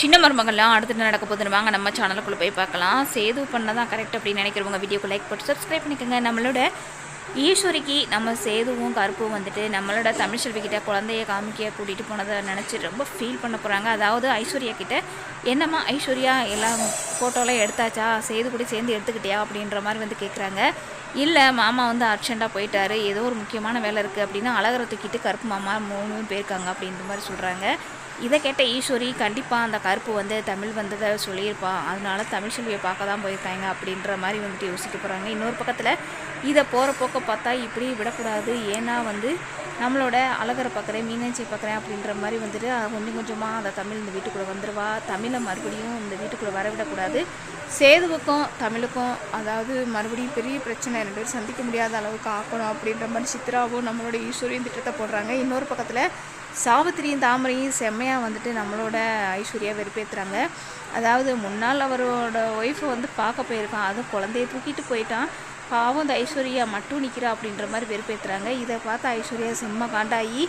சின்ன மருமகள்லாம் அடுத்து நடக்க போதுன்னு வாங்க நம்ம சேனலுக்குள்ளே போய் பார்க்கலாம். சேது பண்ணதான் கரெக்ட் அப்படின்னு நினைக்கிறவங்க வீடியோக்கு லைக் போட்டு சப்ஸ்கிரைப் பண்ணிக்கோங்க. நம்மளோட ஈஸ்வரிக்கு நம்ம சேதுவும் கருப்பும் வந்துட்டு நம்மளோட தமிழ் செல்விக்கிட்ட குழந்தைய காமிக்க கூட்டிகிட்டு போனதை நினச்சி ரொம்ப ஃபீல் பண்ண போகிறாங்க. அதாவது ஐஸ்வர்யா கிட்ட என்னம்மா ஐஸ்வர்யா எல்லாம் ஃபோட்டோலாம் எடுத்தாச்சா, சேது கூட சேர்ந்து எடுத்துக்கிட்டியா அப்படின்ற மாதிரி வந்து கேட்குறாங்க. இல்லை மாமா வந்து அர்ஜெண்ட்டாக போயிட்டாரு, ஏதோ ஒரு முக்கியமான வேலை இருக்குது அப்படின்னா அழகரை தூக்கிட்டு கருப்பு மாமா 3 போயிருக்காங்க அப்படின்ற மாதிரி சொல்கிறாங்க. இதை கேட்ட ஈஸ்வரி கண்டிப்பாக அந்த கருப்பு வந்து தமிழ் வந்ததை சொல்லியிருப்பான், அதனால தமிழ் செல்வியை பார்க்க தான் போயிருக்காங்க அப்படின்ற மாதிரி வந்துட்டு யோசிக்க போகிறாங்க. இன்னொரு பக்கத்தில் இதை போகிற போக்க பார்த்தா இப்படி விடக்கூடாது, ஏன்னா வந்து நம்மளோட அழகரை பார்க்குறேன் மீனாட்சி பார்க்குறேன் அப்படின்ற மாதிரி வந்துட்டு கொஞ்சம் கொஞ்சமாக அந்த தமிழ் இந்த வீட்டுக்குள்ளே வந்துடுவா. தமிழை மறுபடியும் இந்த வீட்டுக்குள்ளே வரவிடக்கூடாது. சேதுவுக்கும் தமிழுக்கும் அதாவது மறுபடியும் பெரிய பிரச்சனை, 2 பேரும் சந்திக்க முடியாத அளவுக்கு ஆக்கணும் அப்படின்ற மாதிரி சித்ராவும் நம்மளோட ஈஸ்வரியும் திட்டத்தை போடுறாங்க. இன்னொரு பக்கத்தில் சாவித்திரியும் தாமரையும் செம்மையாக வந்துட்டு நம்மளோட ஐஸ்வர்யா வெறுப்பேற்றுறாங்க. அதாவது முன்னால் அவரோட ஒய்ஃபை வந்து பார்க்க போயிருக்கான், அதுவும் குழந்தைய தூக்கிட்டு போயிட்டான், பாவம் அந்த ஐஸ்வர்யா மட்டும் நிற்கிறா அப்படின்ற மாதிரி வெறுப்பேற்றுறாங்க. இதை பார்த்து ஐஸ்வர்யா செம்ம காண்டாகி